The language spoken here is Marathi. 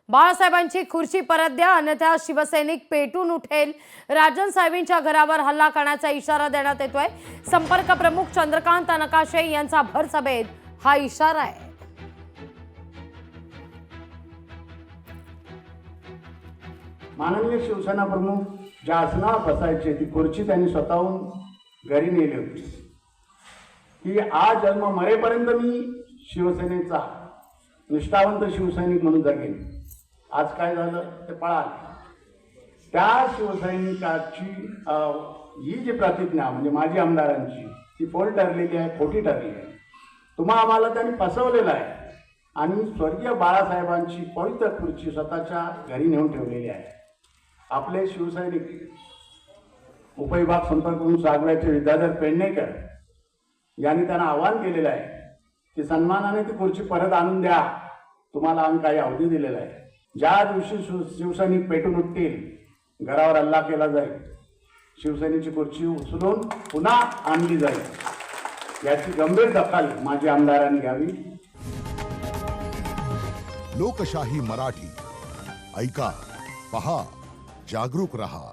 बाळासाहेबांची खुर्ची परत द्या, अन्यथा शिवसैनिक पेटून उठेल. राजन साहेबांच्या घरावर हल्ला करण्याचा इशारा देण्यात येतोय. संपर्क प्रमुख चंद्रकांत नकाशे यांचा भर सभेत हा इशारा आहे. माननीय शिवसेना प्रमुख ज्या आसनावर बसायचे ती खुर्ची त्यांनी स्वतःहून घरी नेली होती की आज जन्म मरेपर्यंत मी शिवसेनेचा निष्ठावंत शिवसैनिक म्हणून जगेन. आज काय झालं ते पळालं. त्या शिवसैनिकाची ही जी प्रतिज्ञा म्हणजे माझी आमदारांची ती फोल ठरलेली आहे, खोटी ठरली आहे. तुम्हा आम्हाला त्यांनी फसवलेलं आहे आणि स्वर्गीय बाळासाहेबांची पवित्र खुर्ची स्वतःच्या घरी नेऊन ठेवलेली आहे. आपले शिवसैनिक उपविभाग संपर्क प्रमुख सागव्याचे विद्याधर पेडणेकर यांनी त्यांना आवाहन केलेलं आहे की सन्मानाने ती खुर्ची परत आणून द्या. तुम्हाला आम्ही काही अवधी दिलेला आहे. ज्या दिवशी शिवसैनिक पेटून उठतील, घरावर हल्ला केला जाईल, शिवसेनेची खुर्ची उचलून पुन्हा आणली जाईल. याची गंभीर दखल माझी आमदारांनी घ्यावी. लोकशाही मराठी ऐका, पहा, जागरूक रहा.